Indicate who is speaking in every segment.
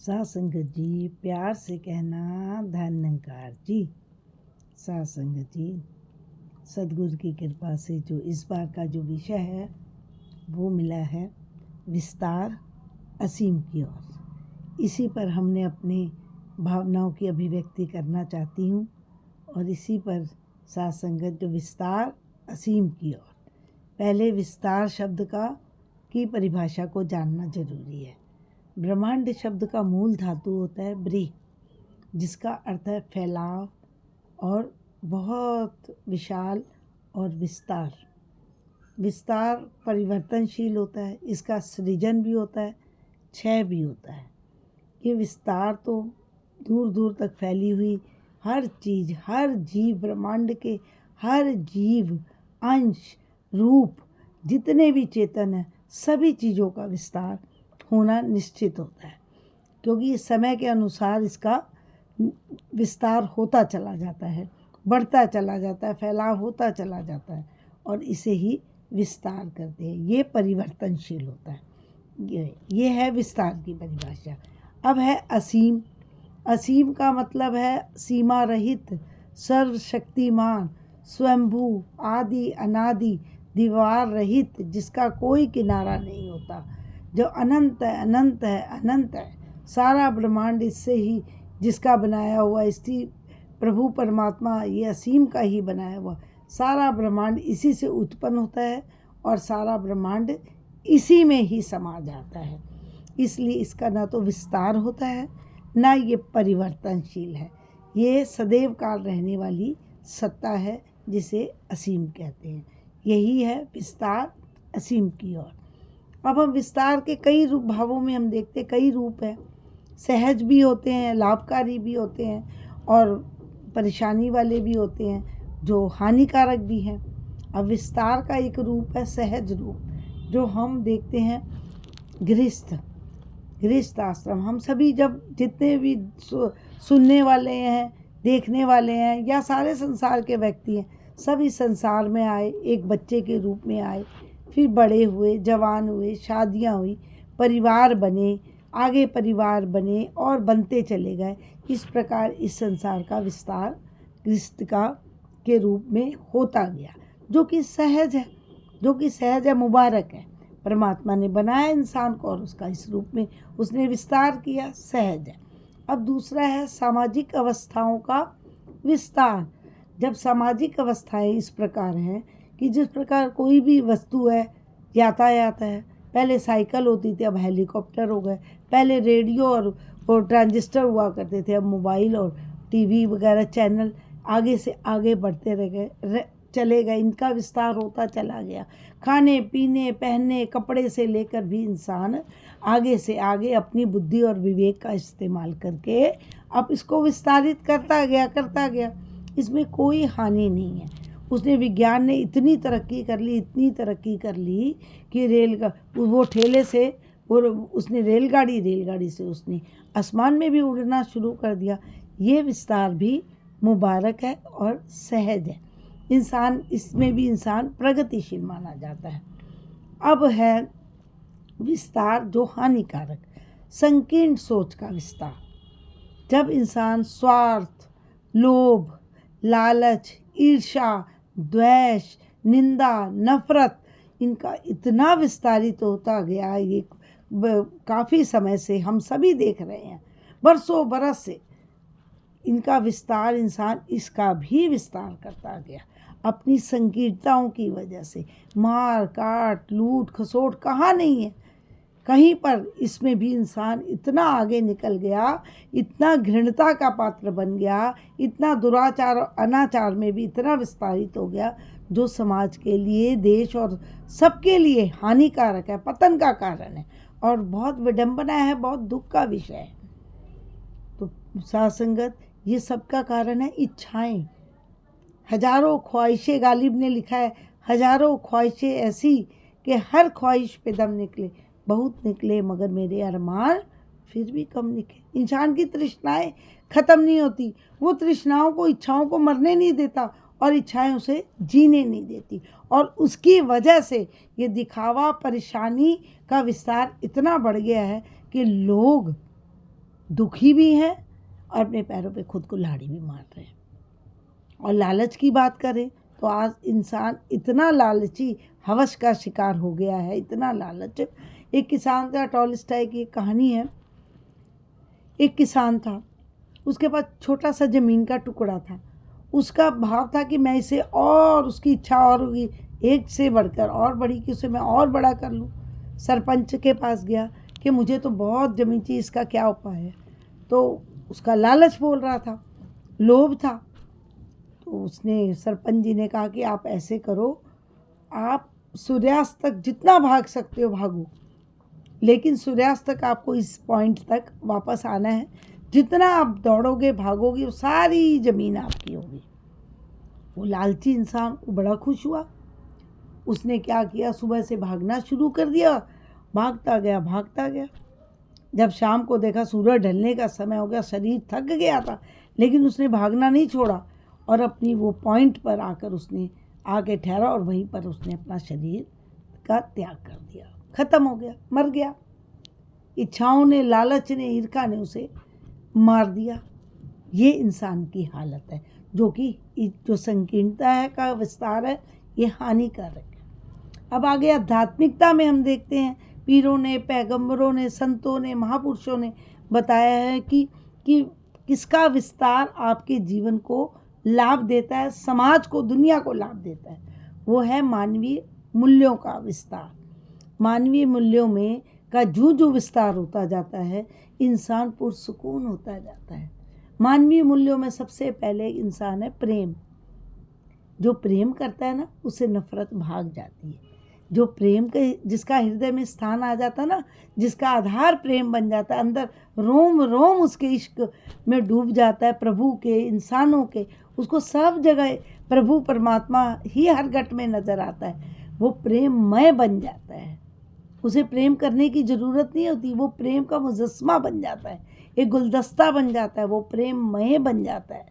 Speaker 1: साथ संगत जी, प्यार से कहना धन्यकार जी। साथ संगत जी, सदगुरु की कृपा से जो इस बार का जो विषय है वो मिला है विस्तार असीम की ओर। इसी पर हमने अपनी भावनाओं की अभिव्यक्ति करना चाहती हूँ और इसी पर साथ संगत जो विस्तार असीम की ओर। पहले विस्तार शब्द की परिभाषा को जानना जरूरी है। ब्रह्मांड शब्द का मूल धातु होता है ब्री, जिसका अर्थ है फैलाव और बहुत विशाल और विस्तार। विस्तार परिवर्तनशील होता है, इसका सृजन भी होता है, क्षय भी होता है। ये विस्तार तो दूर दूर तक फैली हुई हर चीज़, हर जीव, ब्रह्मांड के हर जीव, अंश, रूप, जितने भी चेतन हैं, सभी चीज़ों का विस्तार होना निश्चित होता है, क्योंकि समय के अनुसार इसका विस्तार होता चला जाता है, बढ़ता चला जाता है, फैलाव होता चला जाता है और इसे ही विस्तार करते हैं। ये परिवर्तनशील होता है। ये है विस्तार की परिभाषा। अब है असीम। असीम का मतलब है सीमा रहित, सर्वशक्तिमान, स्वयंभू, आदि अनादि, दीवार रहित, जिसका कोई किनारा नहीं होता, जो अनंत है, अनंत है, अनंत है। सारा ब्रह्मांड इससे ही, जिसका बनाया हुआ, इसी प्रभु परमात्मा ये असीम का ही बनाया हुआ सारा ब्रह्मांड इसी से उत्पन्न होता है और सारा ब्रह्मांड इसी में ही समा जाता है। इसलिए इसका ना तो विस्तार होता है, ना ये परिवर्तनशील है। ये सदैव काल रहने वाली सत्ता है, जिसे असीम कहते हैं। यही है विस्तार असीम की ओर। अब हम विस्तार के कई रूप भावों में हम देखते, कई रूप हैं। सहज भी होते हैं, लाभकारी भी होते हैं और परेशानी वाले भी होते हैं, जो हानिकारक भी हैं। अब विस्तार का एक रूप है सहज रूप, जो हम देखते हैं गृहस्थ आश्रम। हम सभी जब जितने भी सुनने वाले हैं, देखने वाले हैं, या सारे संसार के व्यक्ति हैं, सब इस संसार में आए, एक बच्चे के रूप में आए, फिर बड़े हुए, जवान हुए, शादियां हुई, परिवार बने, आगे परिवार बने और बनते चले गए। इस प्रकार इस संसार का विस्तार गृहस्थ के रूप में होता गया, जो कि सहज है, मुबारक है। परमात्मा ने बनाया इंसान को और उसका इस रूप में उसने विस्तार किया, सहज है। अब दूसरा है सामाजिक अवस्थाओं का विस्तार। जब सामाजिक अवस्थाएं इस प्रकार हैं कि जिस प्रकार कोई भी वस्तु है, यातायात है, पहले साइकिल होती थी, अब हेलीकॉप्टर हो गए, पहले रेडियो और ट्रांजिस्टर हुआ करते थे, अब मोबाइल और टीवी वगैरह चैनल आगे से आगे बढ़ते चले गए। इनका विस्तार होता चला गया। खाने पीने, पहनने, कपड़े से लेकर भी इंसान आगे से आगे अपनी बुद्धि और विवेक का इस्तेमाल करके अब इसको विस्तारित करता गया। इसमें कोई हानि नहीं है। उसने विज्ञान ने इतनी तरक्की कर ली कि वो ठेले से और उसने रेलगाड़ी से उसने आसमान में भी उड़ना शुरू कर दिया। ये विस्तार भी मुबारक है और सहज है। इसमें भी इंसान प्रगतिशील माना जाता है। अब है विस्तार जो हानिकारक, संकीर्ण सोच का विस्तार। जब इंसान स्वार्थ, लोभ, लालच, ईर्ष्या, द्वेष, निंदा, नफरत, इनका इतना विस्तारित होता गया, ये काफ़ी समय से हम सभी देख रहे हैं, बरसों बरस से इनका विस्तार, इंसान इसका भी विस्तार करता गया अपनी संकीर्णताओं की वजह से। मार काट, लूट खसोट कहाँ नहीं है, कहीं पर इसमें भी इंसान इतना आगे निकल गया, इतना घृणता का पात्र बन गया, इतना दुराचार और अनाचार में भी इतना विस्तारित हो गया, जो समाज के लिए, देश और सबके लिए हानिकारक है, पतन का कारण है और बहुत विडंबना है, बहुत दुख का विषय है। तो साथ संगत, ये सबका कारण है इच्छाएं। हजारों ख्वाहिशें, गालिब ने लिखा है, हजारों ख्वाहिशें ऐसी कि हर ख्वाहिश पे दम निकले, बहुत निकले मगर मेरे अरमान फिर भी कम निकले। इंसान की तृष्णाएं खत्म नहीं होती, वो तृष्णाओं को, इच्छाओं को मरने नहीं देता और इच्छाएं उसे जीने नहीं देती, और उसकी वजह से ये दिखावा, परेशानी का विस्तार इतना बढ़ गया है कि लोग दुखी भी हैं और अपने पैरों पे खुद को लाड़ी भी मार रहे हैं। और लालच की बात करें तो आज इंसान इतना लालची, हवस का शिकार हो गया है, इतना लालच। एक किसान का, टॉलस्टॉय की एक कहानी है। एक किसान था, उसके पास छोटा सा ज़मीन का टुकड़ा था। उसका भाव था कि मैं इसे, और उसकी इच्छा और होगी एक से बढ़कर और बड़ी कि उसे मैं और बड़ा कर लूँ। सरपंच के पास गया कि मुझे तो बहुत ज़मीन चाहिए, इसका क्या उपाय है। तो उसका लालच बोल रहा था, लोभ था। तो उसने, सरपंच जी ने कहा कि आप ऐसे करो, आप सूर्यास्त तक जितना भाग सकते हो भागो, लेकिन सूर्यास्त तक आपको इस पॉइंट तक वापस आना है। जितना आप दौड़ोगे भागोगे वो सारी ज़मीन आपकी होगी। वो लालची इंसान बड़ा खुश हुआ। उसने क्या किया, सुबह से भागना शुरू कर दिया, भागता गया भागता गया। जब शाम को देखा सूरज ढलने का समय हो गया, शरीर थक गया था, लेकिन उसने भागना नहीं छोड़ा और अपनी वो पॉइंट पर आकर उसने आके ठहरा और वहीं पर उसने अपना शरीर का त्याग कर दिया। ख़त्म हो गया, मर गया। इच्छाओं ने, लालच ने, ईर्खा ने उसे मार दिया। ये इंसान की हालत है, जो संकीर्णता है का विस्तार है, ये हानिकारक है। अब आगे आध्यात्मिकता में हम देखते हैं, पीरों ने, पैगंबरों ने, संतों ने, महापुरुषों ने बताया है कि किसका विस्तार आपके जीवन को लाभ देता है, समाज को, दुनिया को लाभ देता है। वो है मानवीय मूल्यों का विस्तार। मानवीय मूल्यों में का जो विस्तार होता जाता है, इंसान पुरसुकून होता जाता है। मानवीय मूल्यों में सबसे पहले इंसान है प्रेम। जो प्रेम करता है ना, उससे नफरत भाग जाती है। जो प्रेम के, जिसका हृदय में स्थान आ जाता है ना, जिसका आधार प्रेम बन जाता है, अंदर रोम रोम उसके इश्क में डूब जाता है, प्रभु के, इंसानों के, उसको सब जगह प्रभु परमात्मा ही हर घट में नज़र आता है। वो प्रेममय बन जाता है। उसे प्रेम करने की ज़रूरत नहीं होती, वो प्रेम का मुजस्मा बन जाता है, एक गुलदस्ता बन जाता है, वो प्रेममय बन जाता है।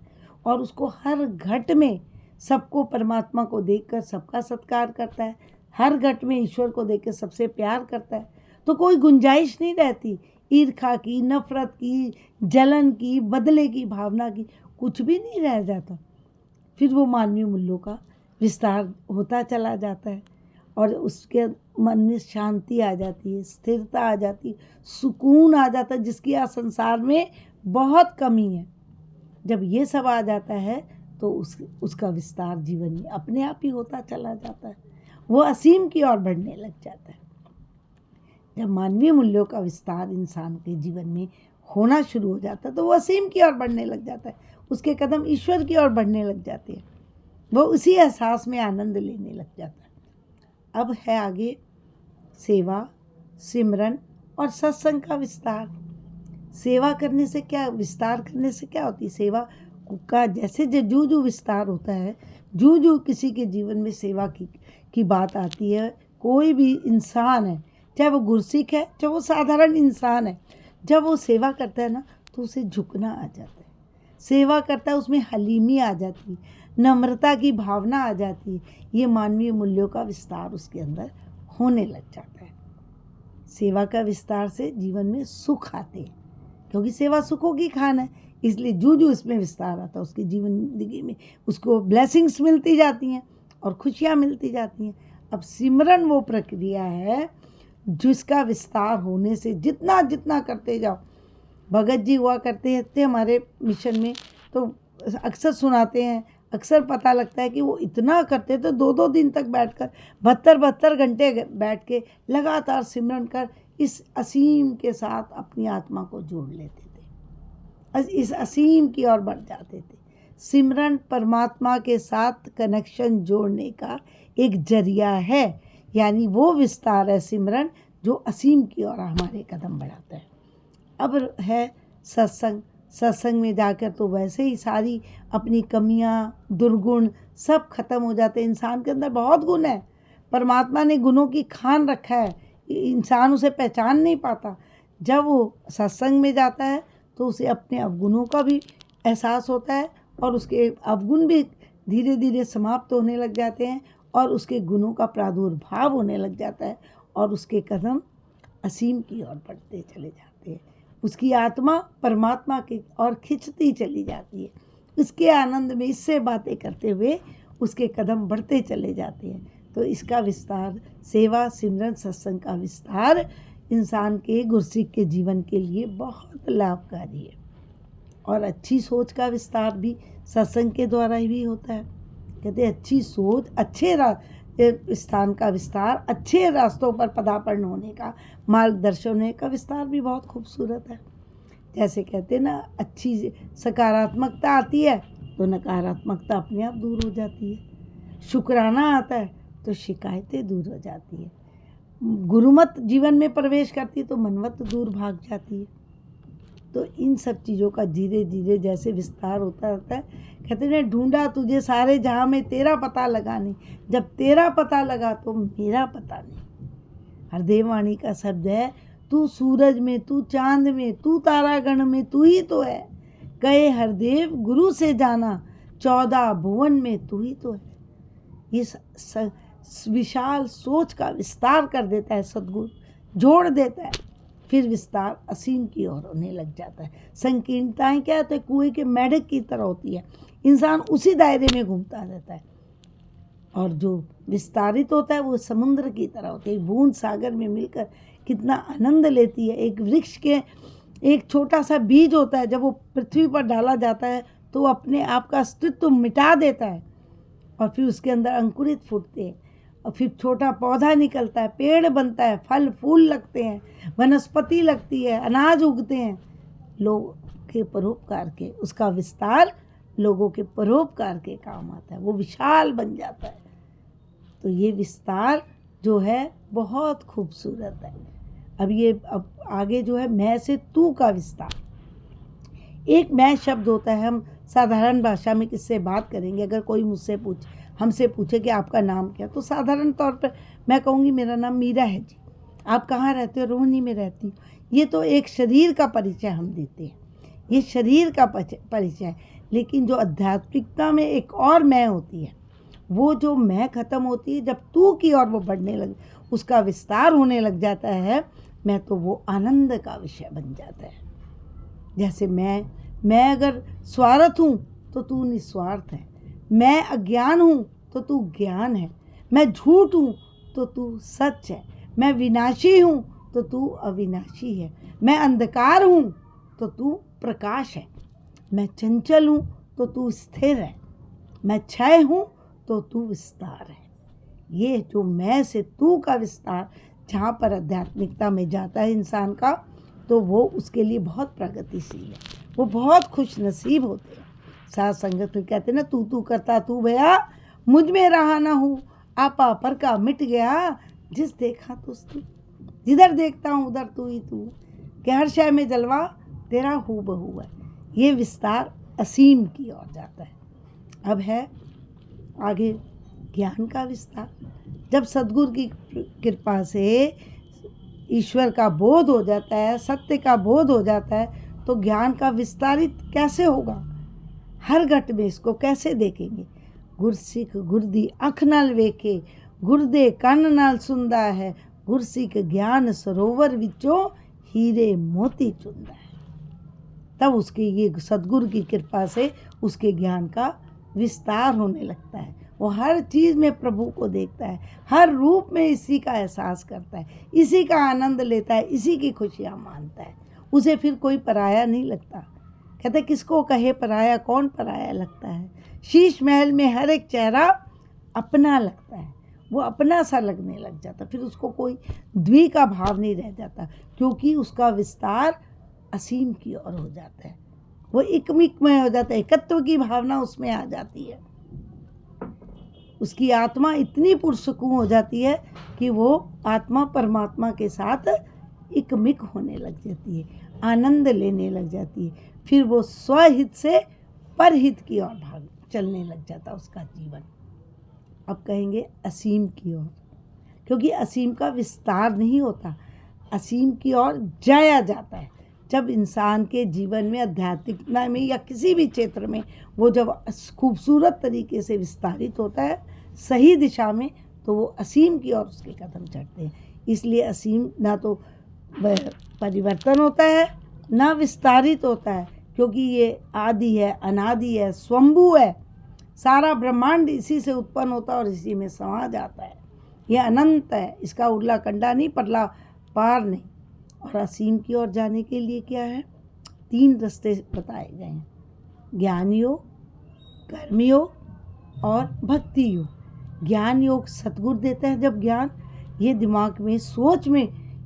Speaker 1: और उसको हर घट में सबको, परमात्मा को देखकर सबका सत्कार करता है, हर घट में ईश्वर को देखकर सबसे प्यार करता है। तो कोई गुंजाइश नहीं रहती ईर्खा की, नफरत की, जलन की, बदले की भावना की, कुछ भी नहीं रह जाता। फिर वो मानवीय मूल्यों का विस्तार होता चला जाता है और उसके मन में शांति आ जाती है, स्थिरता आ जाती है, सुकून आ जाता है, जिसकी आज संसार में बहुत कमी है। जब ये सब आ जाता है तो उसका विस्तार जीवन में अपने आप ही होता चला जाता है, वो असीम की ओर बढ़ने लग जाता है। जब मानवीय मूल्यों का विस्तार इंसान के जीवन में होना शुरू हो जाता है तो वो असीम की ओर बढ़ने लग जाता है, उसके कदम ईश्वर की ओर बढ़ने लग जाते हैं, वो उसी एहसास में आनंद लेने लग जाता है। अब है आगे सेवा, सिमरन और सत्संग का विस्तार। सेवा करने से क्या, विस्तार करने से क्या होती है? सेवा का जैसे जो विस्तार होता है, जो किसी के जीवन में सेवा की बात आती है, कोई भी इंसान है, चाहे वो गुरसिख है, चाहे वो साधारण इंसान है, जब वो सेवा करता है ना तो उसे झुकना आ जाता है। सेवा करता है, उसमें हलीमी आ जाती है, नम्रता की भावना आ जाती है। ये मानवीय मूल्यों का विस्तार उसके अंदर होने लग जाता है। सेवा का विस्तार से जीवन में सुख आते हैं, क्योंकि सेवा सुखों की खान है, इसलिए जो इसमें विस्तार आता है उसकी जीवन जिंदगी में उसको ब्लेसिंग्स मिलती जाती हैं और खुशियाँ मिलती जाती हैं। अब सिमरन वो प्रक्रिया है जिसका विस्तार होने से जितना जितना करते जाओ, भगत जी हुआ करते थे हमारे मिशन में, तो अक्सर सुनाते हैं, अक्सर पता लगता है कि वो इतना करते थे, 2-2 दिन तक बैठकर 72 घंटे बैठ के लगातार सिमरन कर इस असीम के साथ अपनी आत्मा को जोड़ लेते थे, इस असीम की ओर बढ़ जाते थे। सिमरन परमात्मा के साथ कनेक्शन जोड़ने का एक जरिया है, यानी वो विस्तार है सिमरन जो असीम की ओर हमारे कदम बढ़ाता है। अब है सत्संग। सत्संग में जाकर तो वैसे ही सारी अपनी कमियां, दुर्गुण सब खत्म हो जाते हैं। इंसान के अंदर बहुत गुण है, परमात्मा ने गुणों की खान रखा है, इंसान उसे पहचान नहीं पाता। जब वो सत्संग में जाता है तो उसे अपने अवगुणों का भी एहसास होता है और उसके अवगुण भी धीरे धीरे समाप्त होने लग जाते हैं और उसके गुणों का प्रादुर्भाव होने लग जाता है और उसके कदम असीम की ओर बढ़ते चले जाते हैं। उसकी आत्मा परमात्मा की ओर खिंचती चली जाती है। इसके आनंद में इससे बातें करते हुए उसके कदम बढ़ते चले जाते हैं। तो इसका विस्तार, सेवा सिमरन सत्संग का विस्तार इंसान के गुरसिक के जीवन के लिए बहुत लाभकारी है। और अच्छी सोच का विस्तार भी सत्संग के द्वारा ही होता है। कहते हैं अच्छी सोच, अच्छे स्थान का विस्तार, अच्छे रास्तों पर पदार्पण होने का, मार्गदर्शन होने का विस्तार भी बहुत खूबसूरत है। जैसे कहते हैं ना, अच्छी सकारात्मकता आती है तो नकारात्मकता अपने आप दूर हो जाती है। शुक्राना आता है तो शिकायतें दूर हो जाती है। गुरुमत जीवन में प्रवेश करती तो मनमत दूर भाग जाती है। तो इन सब चीज़ों का धीरे धीरे जैसे विस्तार होता रहता है। कहते हैं ढूंढा तुझे सारे जहाँ में, तेरा पता लगा नहीं। जब तेरा पता लगा तो मेरा पता नहीं। हरदेव वाणी का शब्द है, तू सूरज में, तू चांद में, तू तारागण में, तू ही तो है। कहे हरदेव गुरु से जाना, 14 भुवन में तू ही तो है। इस विशाल सोच का विस्तार कर देता है सद्गुरु, जोड़ देता है। फिर विस्तार असीम की ओर होने लग जाता है। संकीर्णताएं क्या होते हैं, कुएं के मेढक की तरह होती है। इंसान उसी दायरे में घूमता रहता है। और जो विस्तारित होता है वो समुद्र की तरह होता है। एक बूंद सागर में मिलकर कितना आनंद लेती है। एक वृक्ष के एक छोटा सा बीज होता है, जब वो पृथ्वी पर डाला जाता है तो वो अपने आप का अस्तित्व मिटा देता है और फिर उसके अंदर अंकुरित फूटते हैं और फिर छोटा पौधा निकलता है, पेड़ बनता है, फल फूल लगते हैं, वनस्पति लगती है, अनाज उगते हैं। लोग के परोपकार के, उसका विस्तार लोगों के परोपकार के काम आता है, वो विशाल बन जाता है। तो ये विस्तार जो है बहुत खूबसूरत है। अब आगे जो है मैं से तू का विस्तार। एक मैं शब्द होता है, हम साधारण भाषा में किससे बात करेंगे, अगर कोई मुझसे हमसे पूछे कि आपका नाम क्या, तो साधारण तौर पर मैं कहूँगी मेरा नाम मीरा है जी। आप कहाँ रहते हो? रोहिणी में रहती हूँ। ये तो एक शरीर का परिचय हम देते हैं, ये शरीर का परिचय है। लेकिन जो आध्यात्मिकता में एक और मैं होती है, वो जो मैं खत्म होती है जब तू की ओर वो बढ़ने लगे, उसका विस्तार होने लग जाता है, मैं तो वो आनंद का विषय बन जाता है। जैसे मैं अगर स्वार्थ हूँ तो तू निस्वार्थ है, मैं अज्ञान हूँ तो तू ज्ञान है, मैं झूठ हूँ तो तू सच है, मैं विनाशी हूँ तो तू अविनाशी है, मैं अंधकार हूँ तो तू प्रकाश है, मैं चंचल हूँ तो तू स्थिर है, मैं क्षय हूँ तो तू विस्तार है। ये जो मैं से तू का विस्तार जहाँ पर आध्यात्मिकता में जाता है इंसान का, तो वो उसके लिए बहुत प्रगतिशील है, वो बहुत खुश नसीब होते हैं। साथ संगत फिर कहते हैं ना, तू करता तू भया, मुझ में रहा ना हूँ, आपा पर का मिट गया, जिस देखा तो तू, जिधर देखता हूँ उधर तू ही तू, कि हर शय में जलवा तेरा हू बहू है। ये विस्तार असीम की ओर जाता है। अब है आगे ज्ञान का विस्तार। जब सद्गुरु की कृपा से ईश्वर का बोध हो जाता है, सत्य का बोध हो जाता है, तो ज्ञान का विस्तारित कैसे होगा? हर घट में इसको कैसे देखेंगे? गुरसिख गुरदी अख नाल वेखे, गुरदे कन नाल सुनदा है, गुरसिख ज्ञान सरोवर विचों हीरे मोती चुनदा है। तब उसके ये सद्गुरु की कृपा से उसके ज्ञान का विस्तार होने लगता है। वो हर चीज़ में प्रभु को देखता है, हर रूप में इसी का एहसास करता है, इसी का आनंद लेता है, इसी की खुशियाँ मानता है। उसे फिर कोई पराया नहीं लगता। कहते किसको कहे पराया, कौन पराया लगता है? शीश महल में हर एक चेहरा अपना लगता है, वो अपना सा लगने लग जाता, फिर उसको कोई द्वि का भाव नहीं रह जाता, क्योंकि उसका विस्तार असीम की ओर हो जाता है। वो एकमिक में हो जाता है, एकत्व की भावना उसमें आ जाती है। उसकी आत्मा इतनी पुरसकून हो जाती है कि वो आत्मा परमात्मा के साथ एकमिक होने लग जाती है, आनंद लेने लग जाती है। फिर वो स्वहित से परहित की ओर भाग चलने लग जाता उसका जीवन। अब कहेंगे असीम की ओर, क्योंकि असीम का विस्तार नहीं होता, असीम की ओर जाया जाता है। जब इंसान के जीवन में आध्यात्मिकता में या किसी भी क्षेत्र में वो जब खूबसूरत तरीके से विस्तारित होता है सही दिशा में, तो वो असीम की ओर उसके कदम चढ़ते हैं। इसलिए असीम ना तो परिवर्तन होता है, न विस्तारित होता है, क्योंकि ये आदि है, अनादि है, स्वयंभू है। सारा ब्रह्मांड इसी से उत्पन्न होता है और इसी में समा जाता है। ये अनंत है, इसका उरला कंडा नहीं, परला पार नहीं। और असीम की ओर जाने के लिए क्या है? 3 रास्ते बताए गए हैं, ज्ञान योग, कर्म योग और भक्ति योग। ज्ञान योग सतगुरु देता है जब ज्ञान, ये दिमाग में, सोच में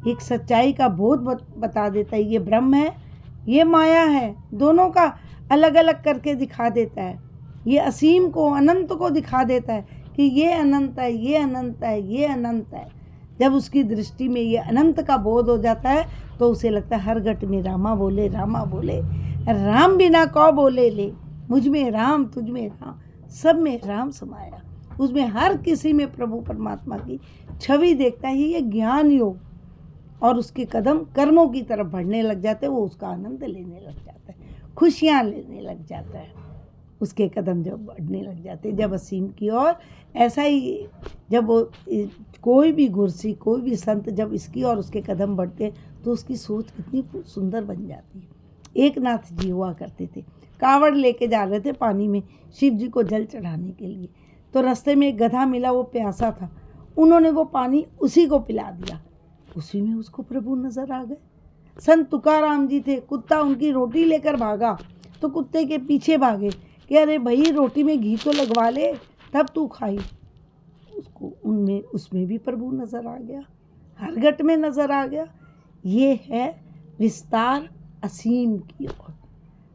Speaker 1: एक सच्चाई का बोध बता देता है, ये ब्रह्म है, ये माया है, दोनों का अलग अलग करके दिखा देता है। ये असीम को, अनंत को दिखा देता है कि ये अनंत है, ये अनंत है, ये अनंत है। जब उसकी दृष्टि में ये अनंत का बोध हो जाता है तो उसे लगता है हर घट में रामा बोले, रामा बोले, राम बिना कौ बोले ले, मुझ में राम, तुझ में राम, सब में राम समाया। उसमें हर किसी में प्रभु परमात्मा की छवि देखता है। ये ज्ञान योग। और उसके कदम कर्मों की तरफ बढ़ने लग जाते हैं, वो उसका आनंद लेने लग जाता है, खुशियाँ लेने लग जाता है। उसके कदम जब बढ़ने लग जाते हैं, जब असीम की ओर, ऐसा ही जब वो कोई भी गुरसी, कोई भी संत जब इसकी और उसके कदम बढ़ते हैं तो उसकी सोच कितनी सुंदर बन जाती है। एक नाथ जी हुआ करते थे, कावड़ लेके जा रहे थे पानी में शिव जी को जल चढ़ाने के लिए। तो रास्ते में एक गधा मिला, वो प्यासा था, उन्होंने वो पानी उसी को पिला दिया। उसी में उसको प्रभु नजर आ गए। संत तुकाराम जी थे, कुत्ता उनकी रोटी लेकर भागा तो कुत्ते के पीछे भागे कि अरे भाई रोटी में घी तो लगवा ले तब तू खाई। उसको उसमें भी प्रभु नजर आ गया, हर घट में नजर आ गया। ये है विस्तार असीम की ओर।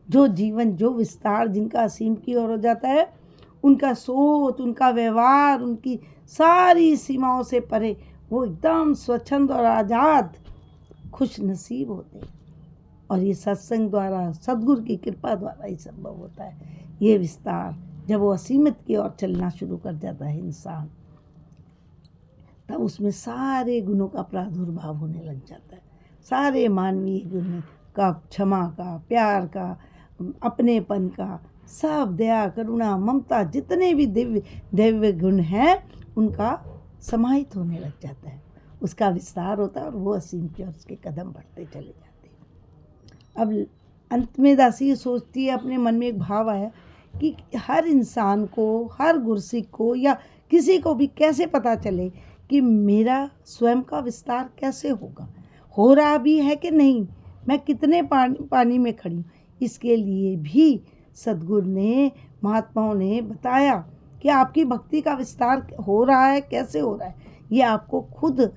Speaker 1: जो जीवन, जो विस्तार जिनका असीम की ओर हो जाता है, उनका सोच, उनका व्यवहार, उनकी सारी सीमाओं से परे, वो एकदम स्वच्छंद और आज़ाद खुश नसीब होते हैं। और ये सत्संग द्वारा, सद्गुरु की कृपा द्वारा ही संभव होता है। ये विस्तार जब वो असीमित की ओर चलना शुरू कर जाता है इंसान, तब उसमें सारे गुणों का प्रादुर्भाव होने लग जाता है। सारे मानवीय गुण का, क्षमा का, प्यार का, अपनेपन का, सब, दया, करुणा, ममता, जितने भी दिव्य गुण हैं उनका समाहित होने लग जाता है। उसका विस्तार होता है और वो असीम की ओर उसके कदम बढ़ते चले जाते हैं। अब अंत में दासी ये सोचती है, अपने मन में एक भाव आया कि हर इंसान को, हर गुरसिक को या किसी को भी कैसे पता चले कि मेरा स्वयं का विस्तार कैसे होगा, हो रहा भी है कि नहीं, मैं कितने पानी में खड़ी हूँ। इसके लिए भी सद्गुरु ने, महात्माओं ने बताया कि आपकी भक्ति का विस्तार हो रहा है, कैसे हो रहा है। ये आपको खुद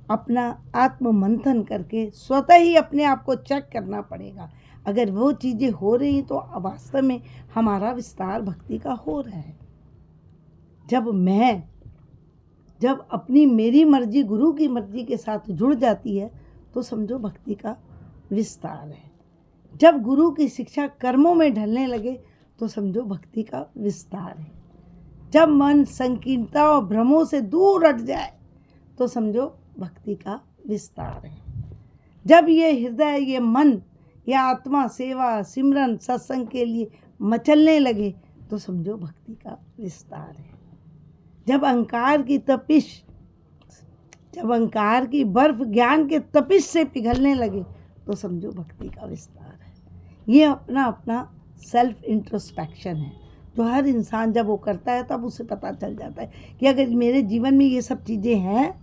Speaker 1: अपना आत्म मंथन करके स्वतः ही अपने आप को चेक करना पड़ेगा। अगर वो चीज़ें हो रही तो वास्तव में हमारा विस्तार भक्ति का हो रहा है। जब अपनी मेरी मर्जी गुरु की मर्जी के साथ जुड़ जाती है तो समझो भक्ति का विस्तार है। जब गुरु की शिक्षा कर्मों में ढलने लगे तो समझो भक्ति का विस्तार है। जब मन संकीर्णता और भ्रमों से दूर हट जाए तो समझो भक्ति का विस्तार है। जब ये हृदय, ये मन, या आत्मा सेवा, सिमरन, सत्संग के लिए मचलने लगे तो समझो भक्ति का विस्तार है। जब अहंकार की बर्फ ज्ञान के तपिश से पिघलने लगे तो समझो भक्ति का विस्तार है। ये अपना अपना सेल्फ इंट्रोस्पेक्शन है, जो हर इंसान जब वो करता है तब उसे पता चल जाता है कि अगर मेरे जीवन में ये सब चीज़ें हैं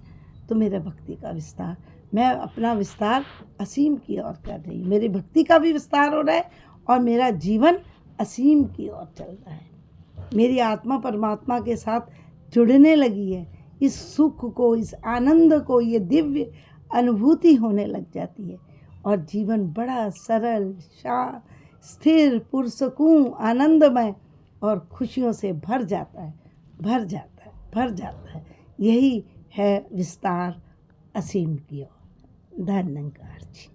Speaker 1: तो मेरा भक्ति का विस्तार, मैं अपना विस्तार असीम की ओर कर रही हूँ। मेरी भक्ति का भी विस्तार हो रहा है और मेरा जीवन असीम की ओर चल रहा है। मेरी आत्मा परमात्मा के साथ जुड़ने लगी है। इस सुख को, इस आनंद को, ये दिव्य अनुभूति होने लग जाती है और जीवन बड़ा सरल, शांत, स्थिर, पुरसकून, आनंदमय और खुशियों से भर जाता है। यही है विस्तार असीम की ओर। धन्यवाद जी।